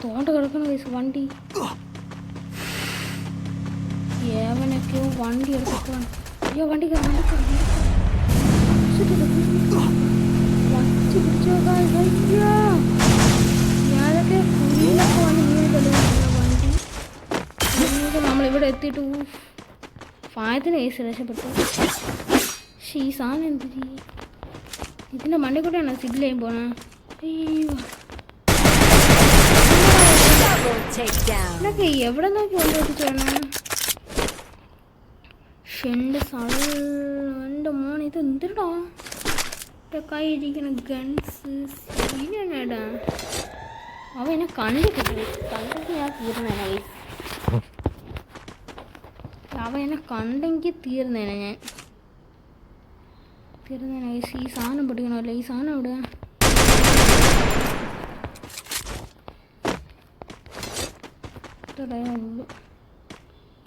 Speaker 1: തോണ്ട കിടക്കണം ഗൈസ് വണ്ടി. ഏവനൊക്കെയോ വണ്ടി എടുത്തിട്ടാണ്. അയ്യോ വണ്ടി ഞാനൊക്കെ കുഴിയിലൊക്കെ വന്ന് വണ്ടി. നമ്മളിവിടെ എത്തിയിട്ട് ഫായത്തിന് കേസ് രക്ഷപ്പെട്ടു. പക്ഷേ ഈ സാധനം എന്തിരി ഇതിൻ്റെ മണ്ടയിൽ കൂടെയാണോ സിഗ്നൽ ചെയ്യാൻ പോണേ? അയ്യോ
Speaker 2: Double takedown.
Speaker 1: ഇതൊക്കെ എവിടെ നോക്കി കൊണ്ടുപോയിട്ടാണ്? എൻ്റെ മോൻ ഇത് എന്തിടാ കയ്യിരിക്കണ ഗൺസ് സീനാടാ. അവ എന്നെ കണ്ടിട്ട് ഞാൻ തീർന്നേനെ. അവ എന്നെ കണ്ടെങ്കിൽ തീർന്നേനെ ഞാൻ തീർന്നേനെ. ഈ സാധനം പിടിക്കണമല്ലോ. ഈ സാധനം എവിടെ?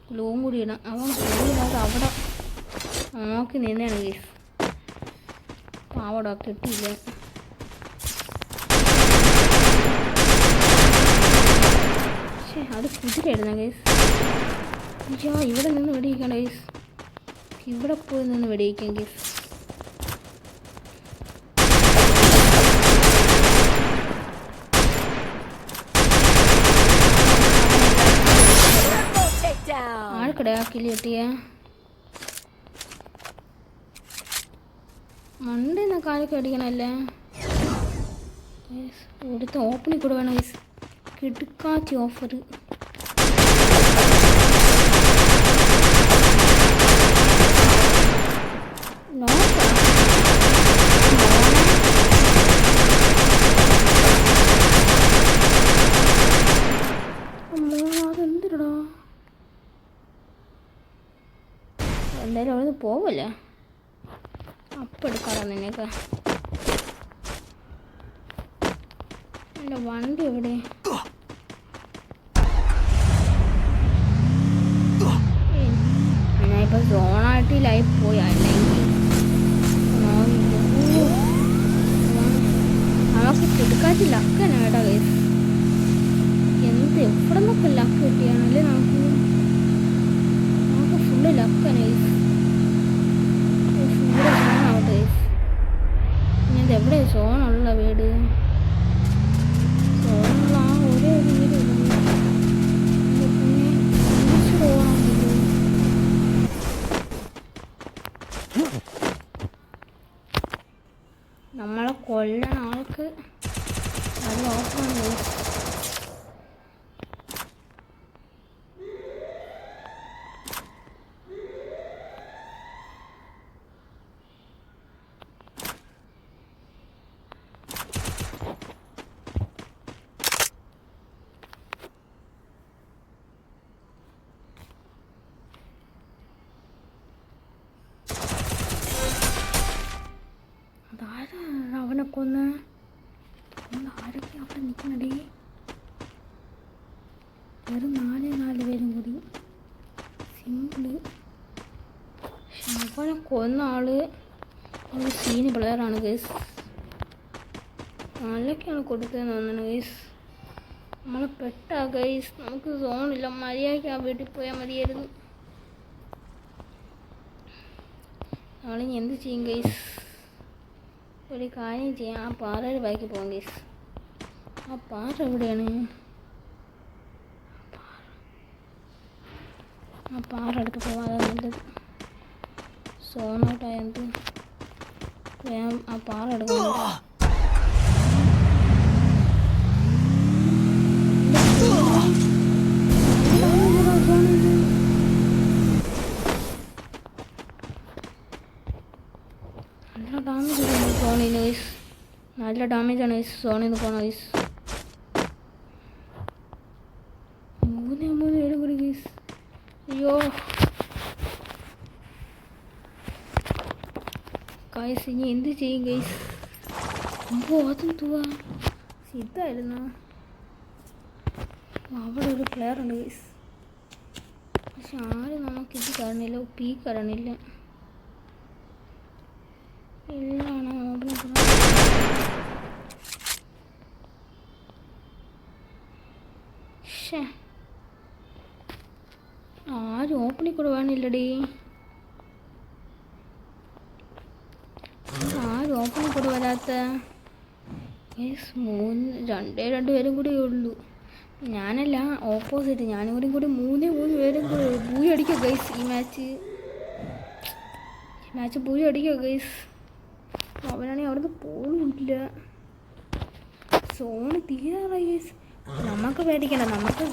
Speaker 1: ഗ്ലൂവും കൂടി ഇടാം. അവൻ ഗ്ലൂവില്ലാതെ അവിടെ നോക്കി നിന്നാണ് ഗൈസ്. പാവട കിട്ടിയില്ല. പക്ഷേ അത് കുതിരായിരുന്നു ഗൈസ്. അയ്യോ ഇവിടെ നിന്ന് വെടിയിക്കണം ഗൈസ്. ഇവിടെ പോയി നിന്ന് വെടിയിക്കാം ഗൈസ്.
Speaker 2: Triple takedown.
Speaker 1: ആർക്കടയാ കിളി കിട്ടിയ മണ്ടേന്ന് കാലൊക്കെ അടിക്കണല്ലേ. ഇവിടുത്തെ ഓപ്പണിൽ കൂടെ വേണം ഗൈസ്. കിടുക്കാച്ചി ഓഫർ. അതെന്തിടാ എന്തായാലും അവിടെ നിന്ന് പോവല്ലേ. അപ്പം എടുക്കാറോ നിന്നേക്ക്. എൻ്റെ വണ്ടി എവിടെ? ഞാൻ ഇപ്പം സോണായിട്ടിലായി പോയി. അല്ലെങ്കിൽ നമുക്ക് കിടക്കാറ്റ് ലക്കാണ് കേട്ടോ ഗൈസ്. എന്ത് എവിടെ നിന്നൊക്കെ ലക്ക് കിട്ടിയാണല്ലേ നമുക്ക് ഫുള്ള് ലക്കാണ് ഗൈസ്. ഫുള്ള് സോണാവട്ടെ ഗൈസ്. ഇനി ഇത് എവിടെ സോണുള്ള വീട്? സോണുള്ള ആ ഒരേ ഒരു വീട് പിന്നെ നമ്മളെ കൊല്ലണ ആൾക്ക് നല്ല ഓഫറാണ് ഗൈസ്. അവനെ കൊന്ന് ആരൊക്കെ അവിടെ നിൽക്കണടേ? വെറും 4 പേരും കൂടി സിംഗിള്. അവനെ കൊന്ന ആള് ഒരു സീനി പ്ലെയറാണ് ഗൈസ്. നല്ലൊക്കെയാണ് കൊടുത്തതെന്ന് തോന്നുന്നു ഗൈസ്. നമ്മളെ പെട്ടാ ഗൈസ്. നമുക്ക് സോണില്ല. മര്യാദയ്ക്ക് ആ വീട്ടിൽ പോയാൽ മതിയായിരുന്നു. നാളെ എന്ത് ചെയ്യും ഗൈസ്? ഒരു കാര്യം ചെയ്യാം. ആ പാറയുടെ ബാക്കി പോകാം ഗൈസ്. ആ പാറ എവിടെയാണ്? ആ പാറ അടുത്ത് പോകാതെ നല്ലത്. സോണോട്ടായത് വേഗം ആ പാറ എടുക്കണം. നല്ല ഡാമേജാണ് ഗൈസ്. സോണിൽ നിന്ന് പോകണം ഗൈസ്. 3 പേരും കൂടി ഗൈസ്. അയ്യോ ഗൈസ് ഇനി എന്ത് ചെയ്യും ഗൈസ്? അതെന്തുവാ ഇതായിരുന്നു? അവിടെ ഒരു പ്ലെയർ ഉണ്ട് ഗൈസ്. പക്ഷെ ആരും നമുക്കിത് കാണുന്നില്ല. പീ കാണുന്നില്ല. എല്ലാണോ ഓപ്പണിൽ കൂടെ? ആരും ഓപ്പണിൽ കൂടെ വേണില്ലടി. ആരും ഓപ്പണിൽ കൂടെ വരാത്ത യെസ്. 2 പേരും കൂടി ഉള്ളൂ. ഞാനല്ല, ഓപ്പോസിറ്റ്. ഞാനും കൂടി 3 പേരും കൂടി ഭൂയി അടിക്കുക ഗൈസ്. ഈ മാച്ച് മാച്ച് പോയി അടിക്കുക ഗൈസ്. അവനാണെങ്കിൽ അവിടുന്ന് പോകുന്നില്ല. സോണ് തീരാറായി ഗൈസ്. നമുക്ക് പേടിക്കണ്ട, നമുക്ക്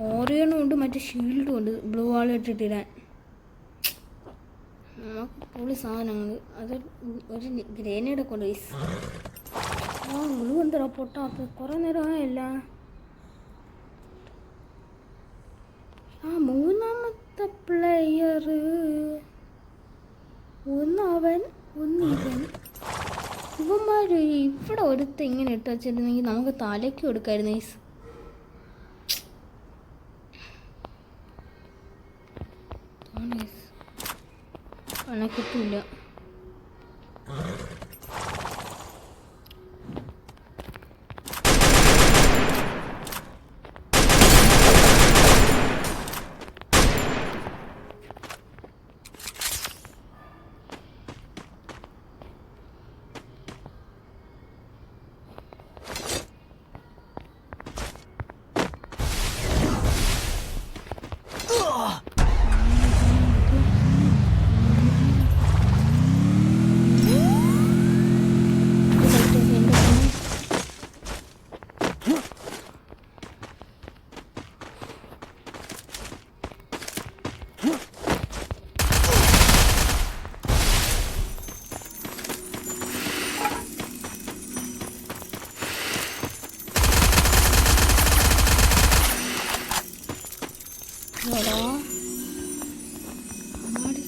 Speaker 1: ഓറിയണും ഉണ്ട്, മറ്റേ ഷീൽഡും ഉണ്ട് ബ്ലൂ വാൾ ഇട്ടിട്ടിടാൻ. നമുക്ക് പൊളി സാധനങ്ങൾ. അത് ഒരു ഗ്രേനേഡൊക്കെ ഉണ്ട് ഗൈസ്. ഗ്ലൂ എന്താ പൊട്ടാത്ത കുറേ നേരം ആയല്ല. മൂന്നാമത്തെ പ്ലെയർ ഒന്നവൻ ഒന്നിവൻ. ഇവന്മാർ ഇവിടെ ഒരുത്ത ഇങ്ങനെ ഇട്ട് വെച്ചിരുന്നെങ്കിൽ നമുക്ക് തലയ്ക്ക് കൊടുക്കായിരുന്നു ഗൈസ്. കിട്ടില്ല.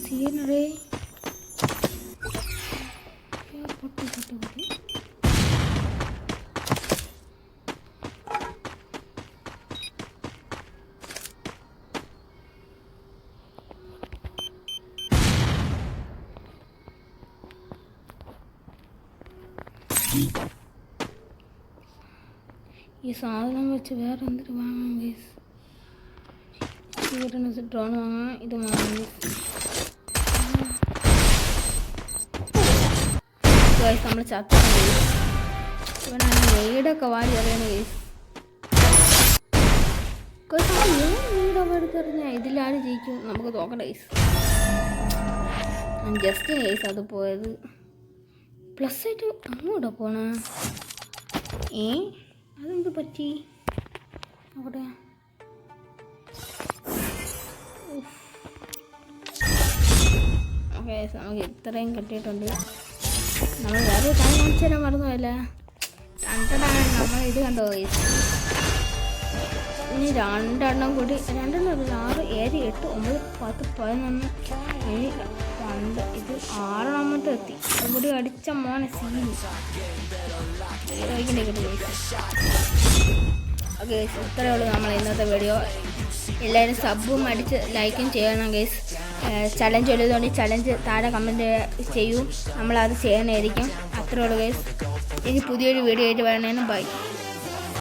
Speaker 1: സീനറേ പൊട്ടി പൊട്ടി പൊട്ടി. ഈ സാധനം വെച്ച് വേറെ എന്തിട്ട് വാങ്ങാം ഗൈസ്. ഡ്രോൺ വാങ്ങാം, ഇത് വാങ്ങാം ഗൈസ്. നമ്മൾ ചത്ത ഇവനാണ് വീടൊക്കെ വാരി അറിയണ ഗൈസ്. വീടൊക്കെ എടുത്തെറിഞ്ഞാൽ ഇതിലാരും ജയിക്കും, നമുക്ക് നോക്കണ്ട ഗൈസ്. ജസ്റ്റ് ഗൈസ് അത് പോയത് പ്ലസ് ആയിട്ട് അങ്ങോട്ടാ പോണ. അതെന്ത് പറ്റി അവിടെ? ഓക്കെ നമുക്ക് ഇത്രയും കിട്ടിയിട്ടുണ്ട്. നമ്മൾ വേറെ കാര്യം കാണിച്ചു തരാൻ മറന്നുപോയല്ല. നമ്മൾ ഇത് കണ്ടോ ഗൈസ്. ഇനി രണ്ടെണ്ണം കൂടി, 2 6 7 8 9 10 11 12 ഇത് 6 എത്തി. അതും കൂടി അടിച്ച മോനെ സീനി കിട്ടും. ഓക്കെ ഗൈസ്, ഇത്രയേ ഉള്ളൂ നമ്മൾ ഇന്നത്തെ വീഡിയോ. എല്ലാവരും സബും അടിച്ച് ലൈക്കും ചെയ്യണം ഗൈസ്. ചലഞ്ച് ഉള്ളതുകൊണ്ട് ചലഞ്ച് താഴെ കമൻറ്റ് ചെയ്യൂ, നമ്മളത് ചെയ്യണമായിരിക്കും. അത്രേ ഉള്ളൂ ഗൈസ്. ഇനി പുതിയൊരു വീഡിയോ ആയിട്ട് വരണേനും ബൈ.